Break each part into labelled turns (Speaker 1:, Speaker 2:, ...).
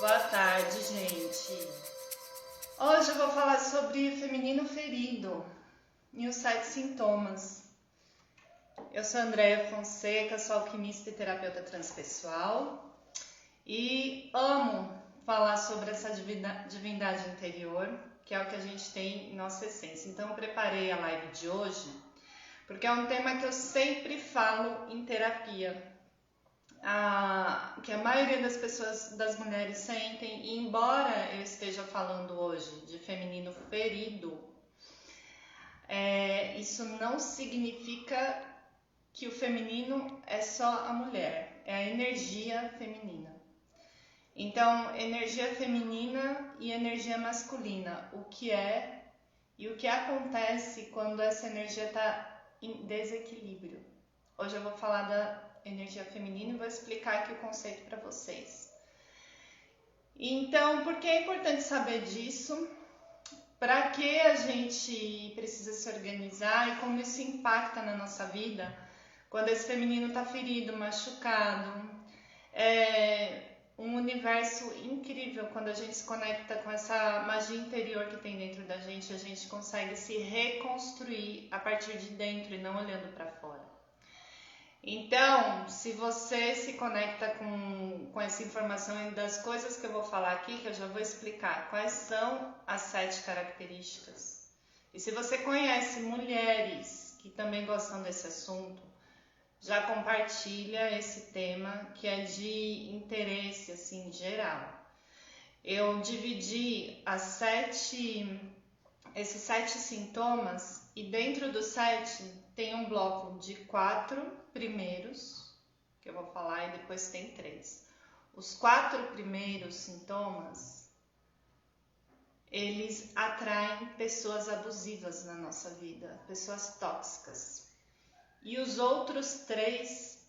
Speaker 1: Boa tarde, gente. Hoje eu vou falar sobre feminino ferido e os 7 sintomas. Eu sou Andréia Fonseca, sou alquimista e terapeuta transpessoal e amo falar sobre essa divindade interior, que é o que a gente tem em nossa essência. Então eu preparei a live de hoje porque é um tema que eu sempre falo em terapia. Que a maioria das pessoas, das mulheres sentem, e embora eu esteja falando hoje de feminino ferido, isso não significa que o feminino é só a mulher, é a energia feminina. Então, energia feminina e energia masculina, o que é e o que acontece quando essa energia está em desequilíbrio. Hoje eu vou falar da energia feminina e vou explicar aqui o conceito para vocês. Então, por que é importante saber disso? Para que a gente precisa se organizar e como isso impacta na nossa vida quando esse feminino está ferido, machucado. É um universo incrível quando a gente se conecta com essa magia interior que tem dentro da gente, a gente consegue se reconstruir a partir de dentro e não olhando para fora. Então, se você se conecta com essa informação e das coisas que eu vou falar aqui, que eu já vou explicar quais são as 7 características. E se você conhece mulheres que também gostam desse assunto, já compartilha esse tema que é de interesse assim geral. Eu dividi esses 7 sintomas e dentro dos 7 tem um bloco de 4 primeiros, que eu vou falar, e depois tem 3. Os 4 primeiros sintomas, eles atraem pessoas abusivas na nossa vida, pessoas tóxicas. E os outros 3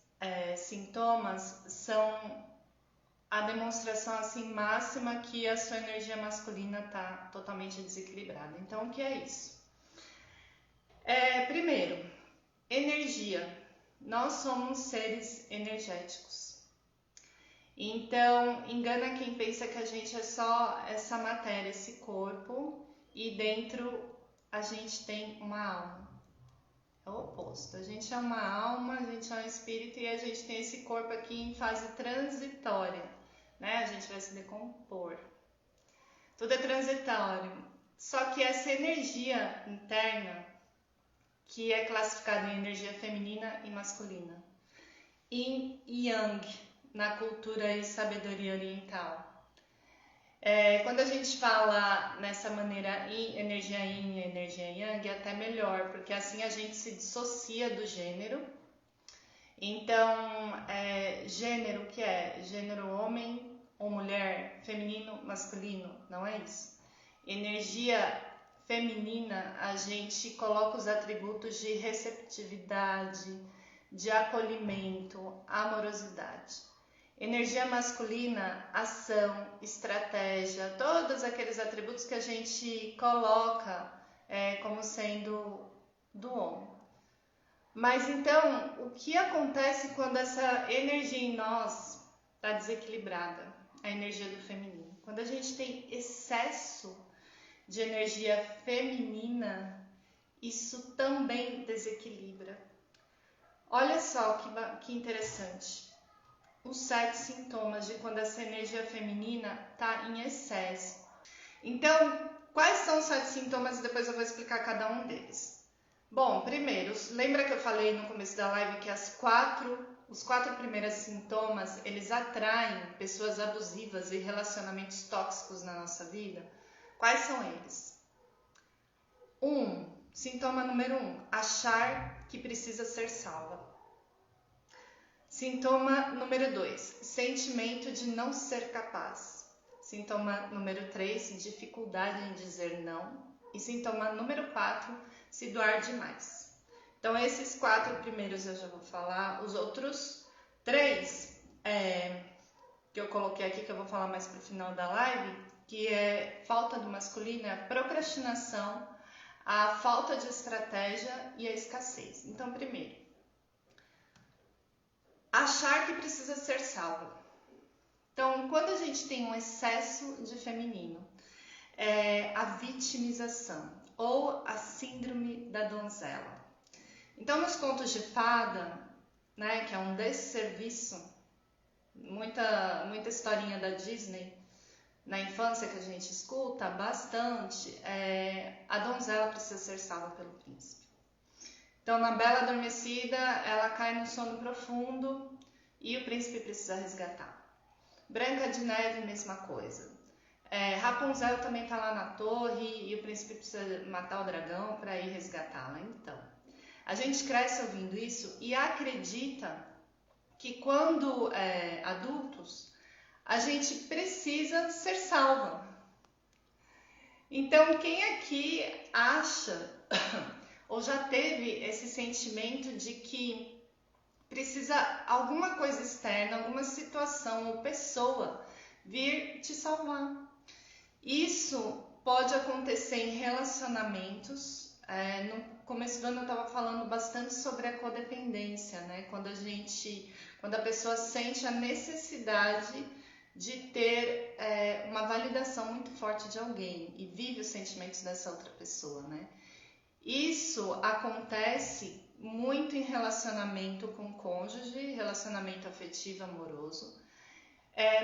Speaker 1: sintomas são a demonstração assim máxima que a sua energia masculina está totalmente desequilibrada. Então, o que é isso? Primeiro, energia. Nós somos seres energéticos. Então, engana quem pensa que a gente é só essa matéria, esse corpo, e dentro a gente tem uma alma. É o oposto. A gente é uma alma, a gente é um espírito e a gente tem esse corpo aqui em fase transitória, né? A gente vai se decompor. Tudo é transitório. Só que essa energia interna, que é classificada em energia feminina e masculina, Yin e Yang, na cultura e sabedoria oriental. Quando a gente fala nessa maneira energia Yin e energia Yang, é até melhor, porque assim a gente se dissocia do gênero. Então, gênero, o que é? Gênero homem ou mulher, feminino, masculino, não é isso. Energia feminina, a gente coloca os atributos de receptividade, de acolhimento, amorosidade. Energia masculina, ação, estratégia, todos aqueles atributos que a gente coloca como sendo do homem. Mas então, o que acontece quando essa energia em nós está desequilibrada? A energia do feminino. Quando a gente tem excesso de energia feminina, isso também desequilibra. Olha só que interessante. Os 7 sintomas de quando essa energia feminina está em excesso. Então, quais são os 7 sintomas? Depois eu vou explicar cada um deles. Bom, primeiro, lembra que eu falei no começo da live que os 4 primeiros sintomas, eles atraem pessoas abusivas e relacionamentos tóxicos na nossa vida? Quais são eles? Sintoma número 1, achar que precisa ser salva. Sintoma número 2, sentimento de não ser capaz. Sintoma número 3, dificuldade em dizer não. E sintoma número 4, se doar demais. Então, esses 4 primeiros eu já vou falar. Os outros 3 que eu coloquei aqui, que eu vou falar mais pro final da live, que é falta do masculino, é a procrastinação, a falta de estratégia e a escassez. Então, primeiro, achar que precisa ser salvo. Então, quando a gente tem um excesso de feminino, é a vitimização ou a síndrome da donzela. Então, nos contos de fada, né, que é um desserviço, muita historinha da Disney na infância que a gente escuta bastante, a donzela precisa ser salva pelo príncipe. Então, na Bela Adormecida, ela cai no sono profundo e o príncipe precisa resgatar. Branca de Neve, mesma coisa. Rapunzel também está lá na torre e o príncipe precisa matar o dragão para ir resgatá-la. Então, a gente cresce ouvindo isso e acredita que quando adultos, a gente precisa ser salva. Então, quem aqui acha ou já teve esse sentimento de que precisa alguma coisa externa, alguma situação ou pessoa vir te salvar? Isso pode acontecer em relacionamentos. No começo do ano eu estava falando bastante sobre a codependência, né? Quando a pessoa sente a necessidade de ter uma validação muito forte de alguém e vive os sentimentos dessa outra pessoa, né? Isso acontece muito em relacionamento com o cônjuge, relacionamento afetivo, amoroso,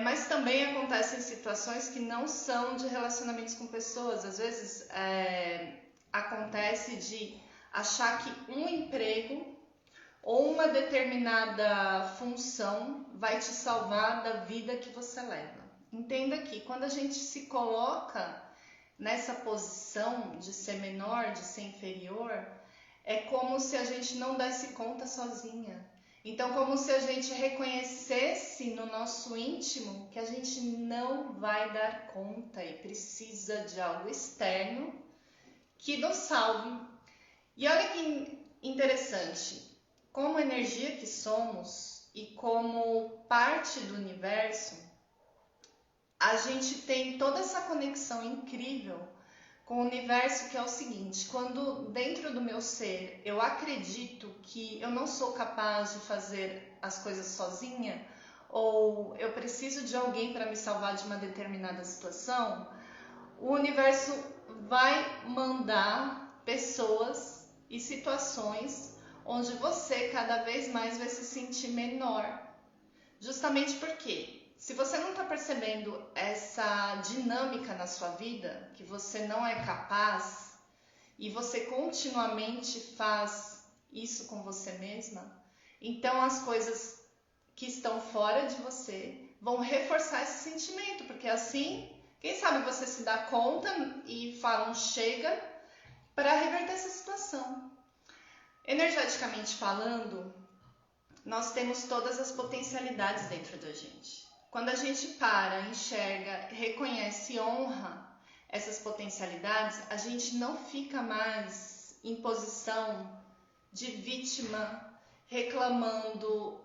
Speaker 1: mas também acontece em situações que não são de relacionamentos com pessoas. Às vezes acontece de achar que um emprego ou uma determinada função vai te salvar da vida que você leva. Entenda que quando a gente se coloca nessa posição de ser menor, de ser inferior, é como se a gente não desse conta sozinha. Então, como se a gente reconhecesse no nosso íntimo que a gente não vai dar conta e precisa de algo externo que nos salve. E olha que interessante, como energia que somos e como parte do universo, a gente tem toda essa conexão incrível com o universo, que é o seguinte: quando dentro do meu ser eu acredito que eu não sou capaz de fazer as coisas sozinha, ou eu preciso de alguém para me salvar de uma determinada situação, o universo vai mandar pessoas e situações onde você cada vez mais vai se sentir menor. Justamente porque, se você não está percebendo essa dinâmica na sua vida, que você não é capaz e você continuamente faz isso com você mesma, então as coisas que estão fora de você vão reforçar esse sentimento, porque assim, quem sabe você se dá conta e fala um chega para reverter essa situação. Energeticamente falando, nós temos todas as potencialidades dentro da gente. Quando a gente para, enxerga, reconhece e honra essas potencialidades, a gente não fica mais em posição de vítima, reclamando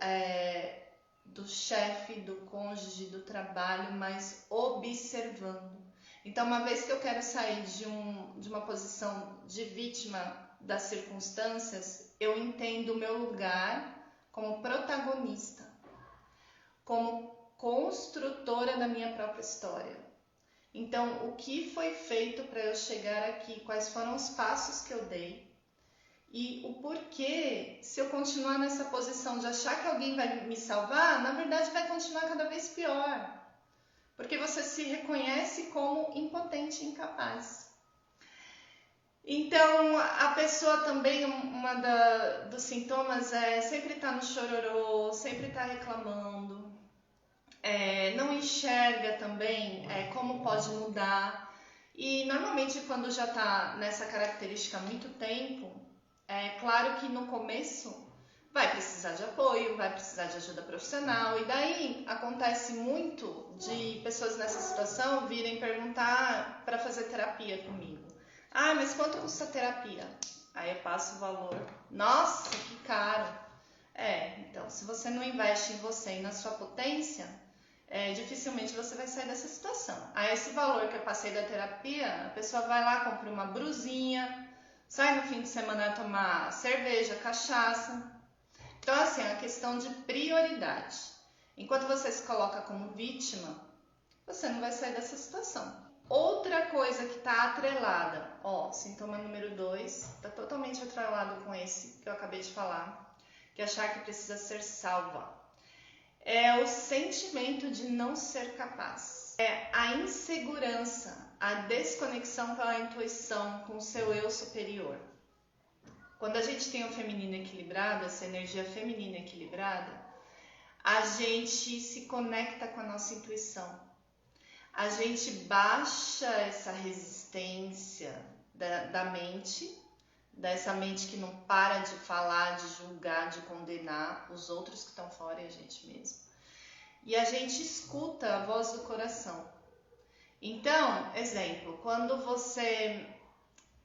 Speaker 1: do chefe, do cônjuge, do trabalho, mas observando. Então, uma vez que eu quero sair de uma posição de vítima das circunstâncias, eu entendo o meu lugar como protagonista, como construtora da minha própria história. Então, o que foi feito para eu chegar aqui? Quais foram os passos que eu dei? E o porquê, se eu continuar nessa posição de achar que alguém vai me salvar, na verdade vai continuar cada vez pior. Porque você se reconhece como impotente e incapaz. Então, a pessoa também, dos sintomas é sempre estar no chororô, sempre estar reclamando, não enxerga também como pode mudar. E normalmente quando já está nessa característica há muito tempo, é claro que no começo vai precisar de apoio, vai precisar de ajuda profissional, e daí acontece muito de pessoas nessa situação virem perguntar para fazer terapia comigo. Ah, mas quanto custa a terapia? Aí eu passo o valor. Nossa, que caro! Então, se você não investe em você e na sua potência, dificilmente você vai sair dessa situação. Aí esse valor que eu passei da terapia, a pessoa vai lá, compra uma brusinha, sai no fim de semana tomar cerveja, cachaça. Então, assim, é uma questão de prioridade. Enquanto você se coloca como vítima, você não vai sair dessa situação. Outra coisa que está atrelada, sintoma número 2, está totalmente atrelado com esse que eu acabei de falar, que é achar que precisa ser salva. É o sentimento de não ser capaz. É a insegurança, a desconexão pela intuição com o seu eu superior. Quando a gente tem o feminino equilibrado, essa energia feminina equilibrada, a gente se conecta com a nossa intuição. A gente baixa essa resistência da mente, dessa mente que não para de falar, de julgar, de condenar os outros que estão fora e a gente mesmo. E a gente escuta a voz do coração. Então, exemplo, quando você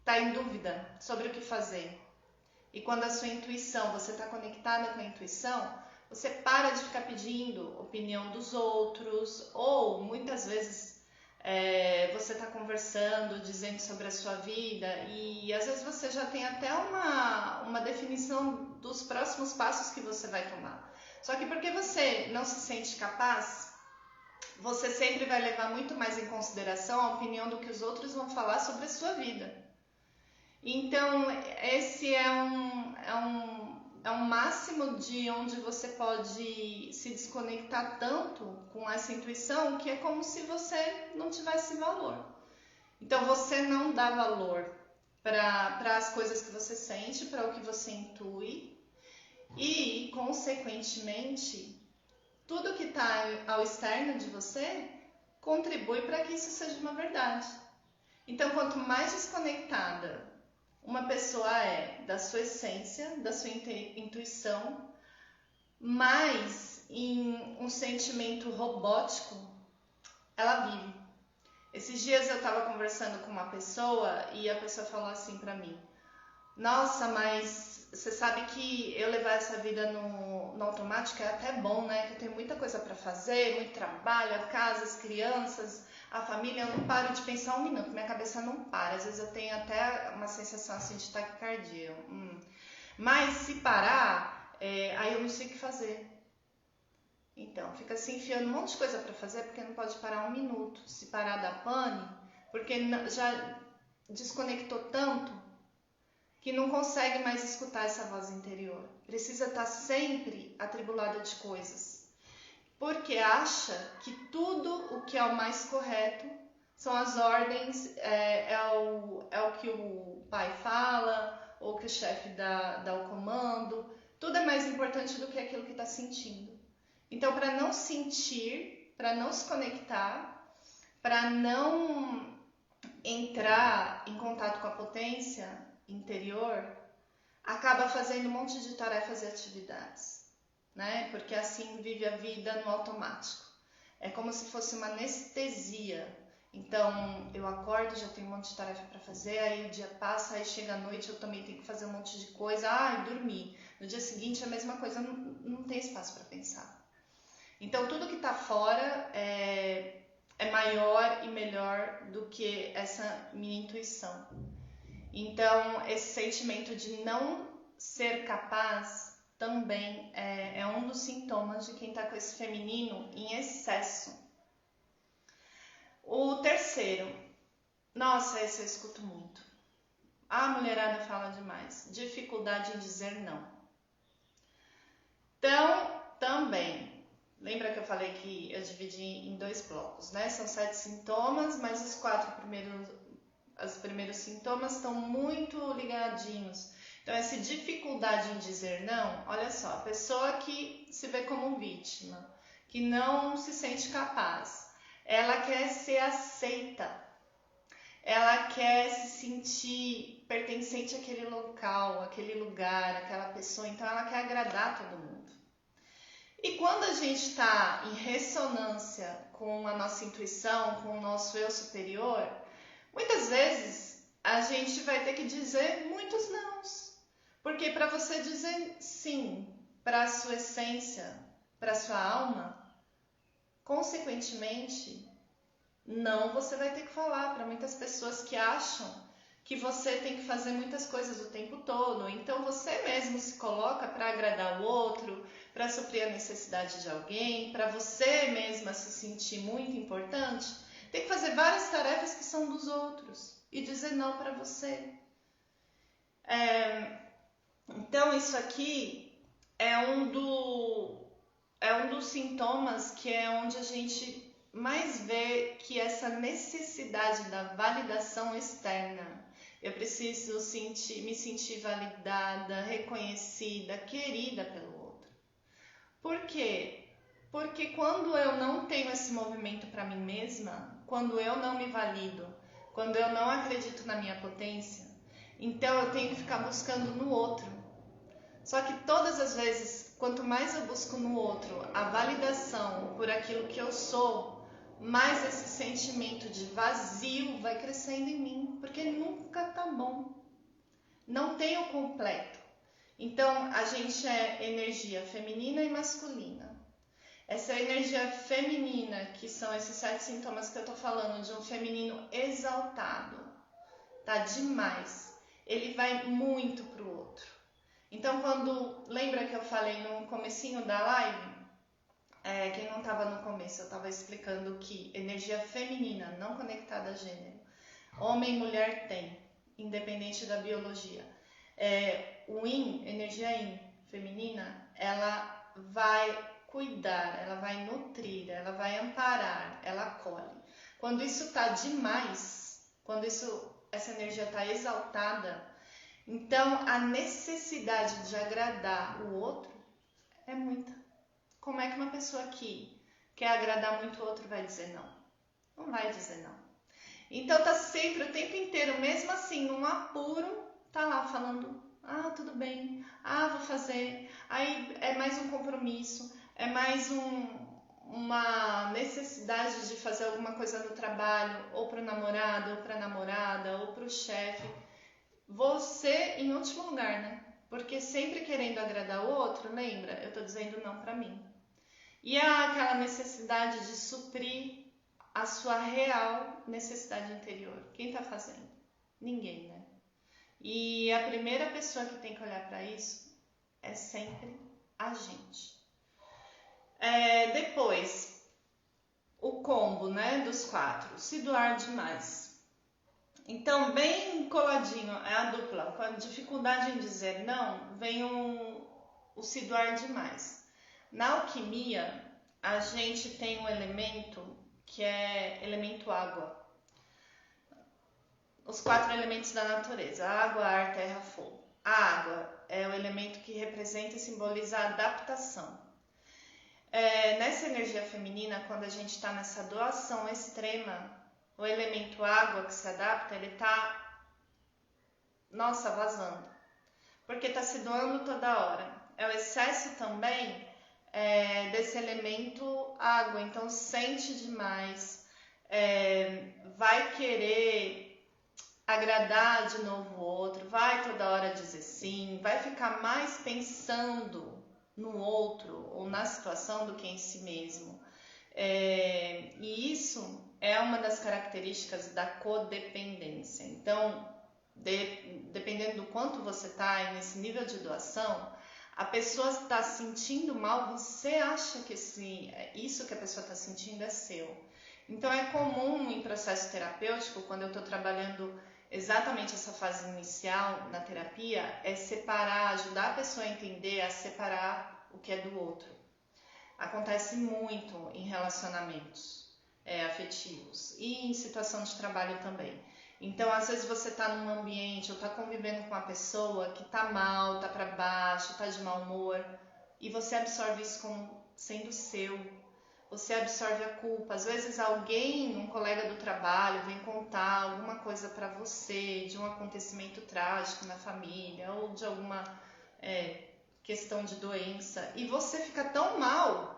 Speaker 1: está em dúvida sobre o que fazer e quando a sua intuição, você está conectada com a intuição, você para de ficar pedindo opinião dos outros ou muitas vezes você está conversando, dizendo sobre a sua vida e às vezes você já tem até uma definição dos próximos passos que você vai tomar. Só que porque você não se sente capaz, você sempre vai levar muito mais em consideração a opinião do que os outros vão falar sobre a sua vida. Então, esse é um máximo de onde você pode se desconectar tanto com essa intuição que é como se você não tivesse valor. Então, você não dá valor para as coisas que você sente, para o que você intui e, consequentemente, tudo que está ao externo de você contribui para que isso seja uma verdade. Então, quanto mais desconectada uma pessoa é da sua essência, da sua intuição, mais em um sentimento robótico ela vive. Esses dias eu estava conversando com uma pessoa e a pessoa falou assim para mim: nossa, mas você sabe que eu levar essa vida no automático é até bom, né? Que eu tenho muita coisa para fazer, muito trabalho, a casa, as crianças, a família, eu não paro de pensar um minuto, minha cabeça não para. Às vezes eu tenho até uma sensação assim de taquicardia. Mas se parar, aí eu não sei o que fazer. Então, fica se enfiando um monte de coisa para fazer porque não pode parar um minuto. Se parar dá pane, porque já desconectou tanto que não consegue mais escutar essa voz interior. Precisa estar sempre atribulada de coisas. Porque acha que tudo o que é o mais correto são as ordens, é o que o pai fala, ou que o chefe dá o comando. Tudo é mais importante do que aquilo que está sentindo. Então, para não sentir, para não se conectar, para não entrar em contato com a potência interior, acaba fazendo um monte de tarefas e atividades, né? Porque assim vive a vida no automático. É como se fosse uma anestesia. Então, eu acordo, já tenho um monte de tarefa para fazer, aí o dia passa, aí chega a noite, eu também tenho que fazer um monte de coisa, dormi. No dia seguinte, a mesma coisa, não tem espaço para pensar. Então, tudo que está fora é maior e melhor do que essa minha intuição. Então, esse sentimento de não ser capaz também é um dos sintomas de quem está com esse feminino em excesso. O terceiro, nossa, esse eu escuto muito. A mulherada fala demais. Dificuldade em dizer não. Então, também, lembra que eu falei que eu dividi em 2 blocos, né? São 7 sintomas, mas os primeiros sintomas estão muito ligadinhos. Então, essa dificuldade em dizer não, olha só, a pessoa que se vê como vítima, que não se sente capaz, ela quer ser aceita, ela quer se sentir pertencente àquele local, àquele lugar, àquela pessoa, então ela quer agradar todo mundo. E quando a gente está em ressonância com a nossa intuição, com o nosso eu superior, muitas vezes a gente vai ter que dizer muitos nãos. Porque para você dizer sim para a sua essência, para a sua alma, consequentemente, não você vai ter que falar para muitas pessoas que acham que você tem que fazer muitas coisas o tempo todo. Então você mesmo se coloca para agradar o outro, para suprir a necessidade de alguém, para você mesma se sentir muito importante, tem que fazer várias tarefas que são dos outros e dizer não para você. Então isso aqui é um dos sintomas que é onde a gente mais vê que essa necessidade da validação externa. Eu preciso me sentir validada, reconhecida, querida pelo outro. Por quê? Porque quando eu não tenho esse movimento para mim mesma, quando eu não me valido, quando eu não acredito na minha potência, então eu tenho que ficar buscando no outro. Só que todas as vezes, quanto mais eu busco no outro a validação por aquilo que eu sou, mais esse sentimento de vazio vai crescendo em mim, porque nunca tá bom. Não tem o completo. Então, a gente é energia feminina e masculina. Essa energia feminina, que são esses 7 sintomas que eu tô falando, de um feminino exaltado, tá demais. Ele vai muito pro outro. Então, lembra que eu falei no comecinho da live? Quem não estava no começo, eu estava explicando que energia feminina, não conectada a gênero, homem e mulher tem, independente da biologia. O yin, energia yin, feminina, ela vai cuidar, ela vai nutrir, ela vai amparar, ela acolhe. Quando isso está demais, quando essa energia está exaltada, então a necessidade de agradar o outro é muita. Como é que uma pessoa que quer agradar muito o outro vai dizer não? Não vai dizer não. Então tá sempre, o tempo inteiro, mesmo assim, num apuro, tá lá falando, tudo bem, vou fazer. Aí é mais um compromisso, é mais uma necessidade de fazer alguma coisa no trabalho, ou pro namorado, ou pra namorada, ou pro chefe. Você em último lugar, né? Porque sempre querendo agradar o outro, lembra? Eu tô dizendo não pra mim. E aquela necessidade de suprir a sua real necessidade interior. Quem está fazendo? Ninguém, né? E a primeira pessoa que tem que olhar para isso é sempre a gente. Depois, o combo, né, dos 4. Se doar demais. Então, bem coladinho, é a dupla. Com a dificuldade em dizer não, vem o se doar demais. Na alquimia, a gente tem um elemento que é elemento água. Os 4 elementos da natureza: água, ar, terra, fogo. A água é o elemento que representa e simboliza a adaptação. Nessa energia feminina, quando a gente está nessa doação extrema, o elemento água que se adapta, ele está, vazando. Porque está se doando toda hora. É o excesso também desse elemento água, então sente demais, vai querer agradar de novo o outro, vai toda hora dizer sim, vai ficar mais pensando no outro ou na situação do que em si mesmo. E isso é uma das características da codependência. Então, dependendo do quanto você está nesse nível de doação, a pessoa está sentindo mal, você acha que isso que a pessoa está sentindo é seu. Então é comum em processo terapêutico, quando eu estou trabalhando exatamente essa fase inicial na terapia, é separar, ajudar a pessoa a entender, a separar o que é do outro. Acontece muito em relacionamentos afetivos e em situação de trabalho também. Então, às vezes você está num ambiente ou está convivendo com uma pessoa que está mal, está para baixo, está de mau humor, e você absorve isso como sendo seu. Você absorve a culpa. Às vezes alguém, um colega do trabalho, vem contar alguma coisa para você, de um acontecimento trágico na família, ou de alguma questão de doença, e você fica tão mal,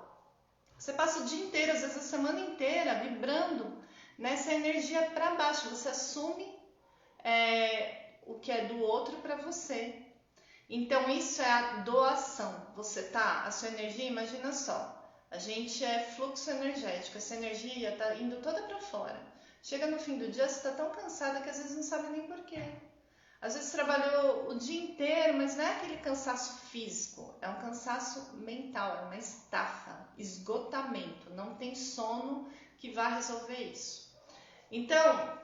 Speaker 1: você passa o dia inteiro, às vezes a semana inteira, vibrando nessa energia para baixo. Você assume o que é do outro para você. Então isso é a doação. A sua energia, imagina só, a gente é fluxo energético, essa energia está indo toda para fora. Chega no fim do dia, você está tão cansada que às vezes não sabe nem porquê. Às vezes trabalhou o dia inteiro, mas não é aquele cansaço físico, é um cansaço mental, é uma estafa, esgotamento, não tem sono que vá resolver isso. Então,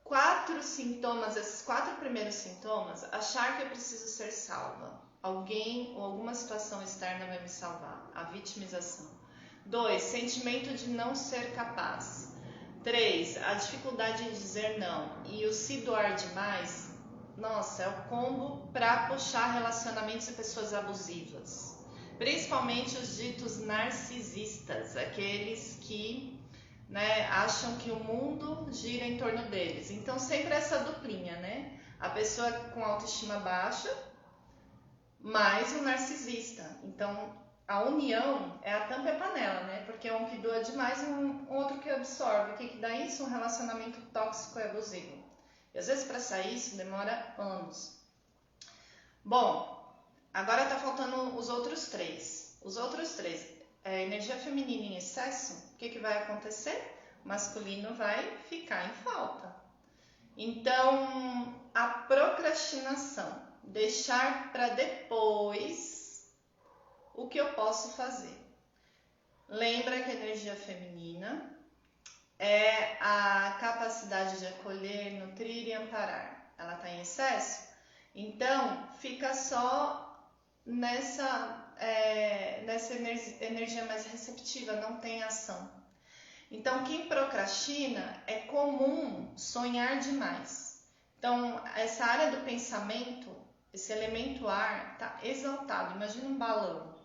Speaker 1: 4 sintomas, esses 4 primeiros sintomas: achar que eu preciso ser salva, alguém ou alguma situação externa vai me salvar, a vitimização. 2, sentimento de não ser capaz. 3, a dificuldade em dizer não. E o se doar demais, nossa, é o combo para puxar relacionamentos e pessoas abusivas. Principalmente os ditos narcisistas, aqueles que, né, acham que o mundo gira em torno deles. Então sempre essa duplinha, né? A pessoa com autoestima baixa, mais o narcisista. Então a união é a tampa e a panela, né? Porque um que doa demais e um outro que absorve. O que dá isso? Um relacionamento tóxico e abusivo. E às vezes para sair isso demora anos. Bom, agora tá faltando os outros 3. Os outros 3, energia feminina em excesso, o que vai acontecer? O masculino vai ficar em falta. Então, a procrastinação, deixar para depois o que eu posso fazer. Lembra que a energia feminina é a capacidade de acolher, nutrir e amparar. Ela está em excesso? Então, fica só nessa energia mais receptiva, não tem ação. Então, quem procrastina, é comum sonhar demais. Então, essa área do pensamento, esse elemento ar, está exaltado. Imagina um balão.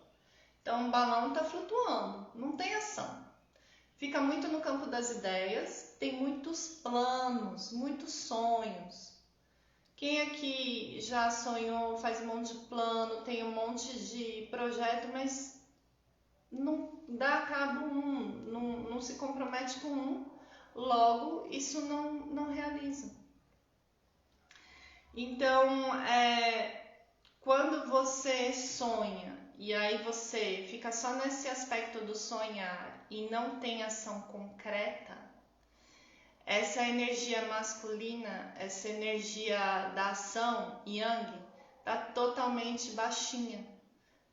Speaker 1: Então, um balão está flutuando, não tem ação. Fica muito no campo das ideias, tem muitos planos, muitos sonhos. Quem aqui já sonhou, faz um monte de plano, tem um monte de projeto, mas não dá cabo não se compromete com logo isso não realiza. Então, quando você sonha e aí você fica só nesse aspecto do sonhar e não tem ação concreta, essa energia masculina, essa energia da ação, yang, está totalmente baixinha.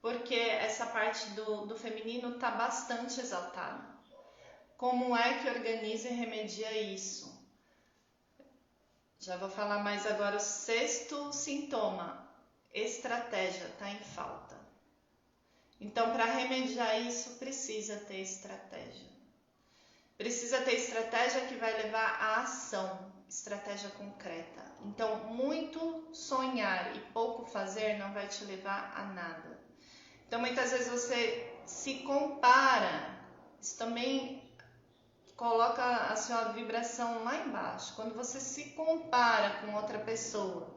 Speaker 1: Porque essa parte do feminino está bastante exaltada. Como é que organiza e remedia isso? Já vou falar mais agora o 6º sintoma. Estratégia está em falta. Então, para remediar isso, precisa ter estratégia. Precisa ter estratégia que vai levar à ação, estratégia concreta. Então, muito sonhar e pouco fazer não vai te levar a nada. Então, muitas vezes você se compara, isso também coloca a sua vibração lá embaixo. Quando você se compara com outra pessoa,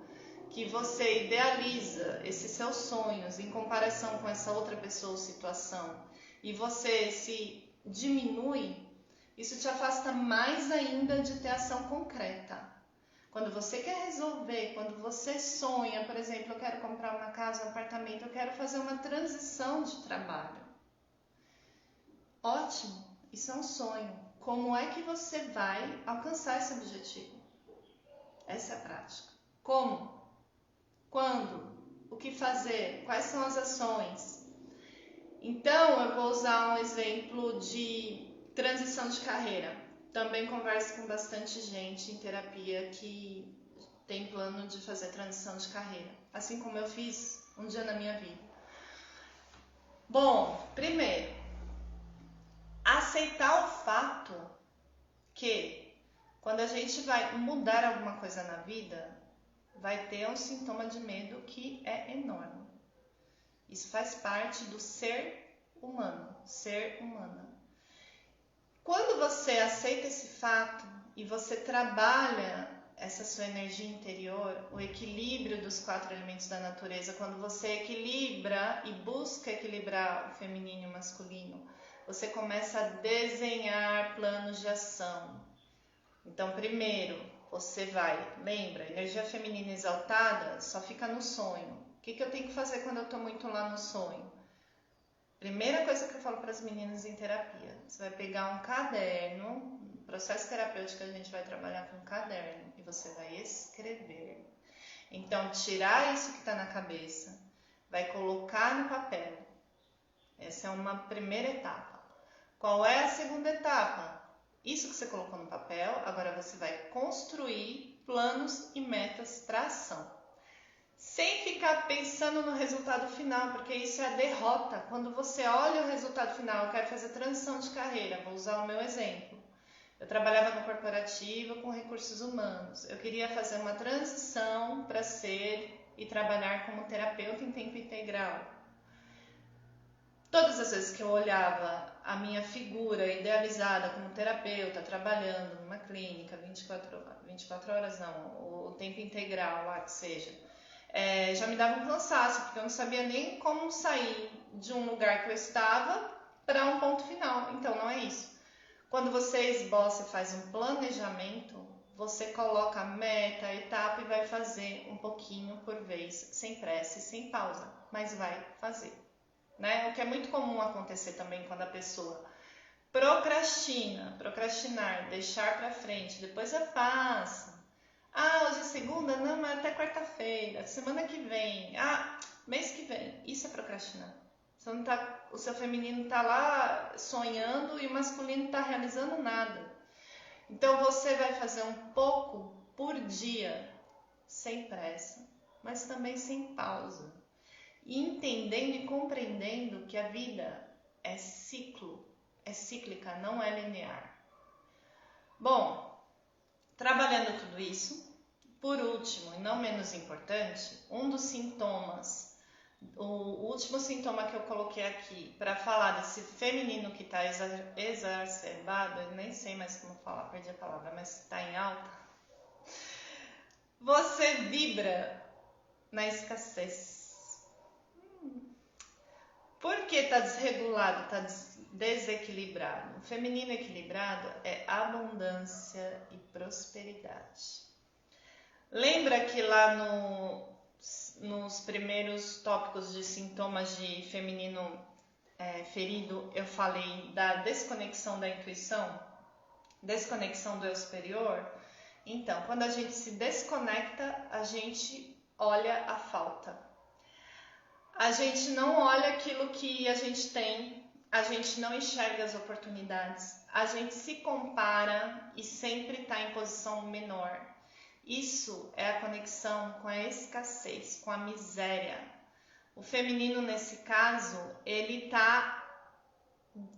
Speaker 1: que você idealiza esses seus sonhos em comparação com essa outra pessoa ou situação, e você se diminui, isso te afasta mais ainda de ter ação concreta. Quando você quer resolver, quando você sonha, por exemplo, eu quero comprar uma casa, um apartamento, eu quero fazer uma transição de trabalho. Ótimo, isso é um sonho. Como é que você vai alcançar esse objetivo? Essa é a prática. Como? Quando? O que fazer? Quais são as ações? Então, eu vou usar um exemplo de transição de carreira. Também converso com bastante gente em terapia que tem plano de fazer transição de carreira, assim como eu fiz um dia na minha vida. Bom, primeiro, aceitar o fato que quando a gente vai mudar alguma coisa na vida, vai ter um sintoma de medo que é enorme. Isso faz parte do ser humano, ser humana. Quando você aceita esse fato e você trabalha essa sua energia interior, o equilíbrio dos 4 elementos da natureza, quando você equilibra e busca equilibrar o feminino e o masculino, você começa a desenhar planos de ação. Então, primeiro, você vai, lembra, energia feminina exaltada só fica no sonho. O que eu tenho que fazer quando eu estou muito lá no sonho? Primeira coisa que eu falo para as meninas em terapia, você vai pegar um caderno, no processo terapêutico a gente vai trabalhar com um caderno e você vai escrever. Então, tirar isso que está na cabeça, vai colocar no papel. Essa é uma primeira etapa. Qual é a segunda etapa? Isso que você colocou no papel, agora você vai construir planos e metas para ação. Sem ficar pensando no resultado final, porque isso é a derrota. Quando você olha o resultado final, eu quero fazer transição de carreira, vou usar o meu exemplo. Eu trabalhava no corporativo com recursos humanos. Eu queria fazer uma transição para ser e trabalhar como terapeuta em tempo integral. Todas as vezes que eu olhava a minha figura idealizada como terapeuta, trabalhando numa clínica, 24 horas não, o tempo integral lá que seja, já me dava um cansaço, porque eu não sabia nem como sair de um lugar que eu estava para um ponto final. Então, não é isso. Quando você esboça e faz um planejamento, você coloca a meta, a etapa e vai fazer um pouquinho por vez, sem pressa e sem pausa, mas vai fazer. Né? O que é muito comum acontecer também quando a pessoa procrastinar, deixar para frente, depois eu faço. Hoje é segunda? Não, mas até quarta-feira, semana que vem, mês que vem. Isso é procrastinar. Você não tá, o seu feminino está lá sonhando e o masculino não está realizando nada. Então você vai fazer um pouco por dia, sem pressa, mas também sem pausa. E entendendo e compreendendo que a vida é ciclo, é cíclica, não é linear. Bom, trabalhando tudo isso, por último e não menos importante, um dos sintomas, o último sintoma que eu coloquei aqui para falar desse feminino que está exacerbado, eu nem sei mais como falar, perdi a palavra, mas está em alta. Você vibra na escassez. Por que está desregulado, está desequilibrado? O feminino equilibrado é abundância e prosperidade. Lembra que lá nos primeiros tópicos de sintomas de feminino ferido, eu falei da desconexão da intuição, desconexão do eu superior? Então, quando a gente se desconecta, a gente olha a falta. A gente não olha aquilo que a gente tem, a gente não enxerga as oportunidades, a gente se compara e sempre está em posição menor. Isso é a conexão com a escassez, com a miséria. O feminino, nesse caso, ele está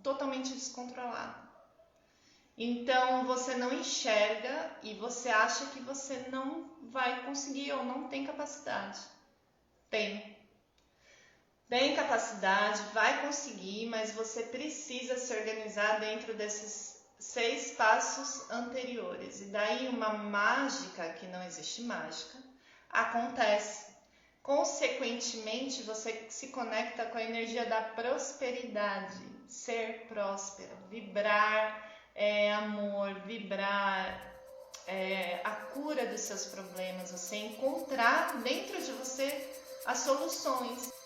Speaker 1: totalmente descontrolado. Então, você não enxerga e você acha que você não vai conseguir ou não tem capacidade. Tem capacidade, vai conseguir, mas você precisa se organizar dentro desses 6 passos anteriores. E daí uma mágica, que não existe mágica, acontece. Consequentemente, você se conecta com a energia da prosperidade, ser próspera, vibrar amor, vibrar a cura dos seus problemas, você encontrar dentro de você as soluções.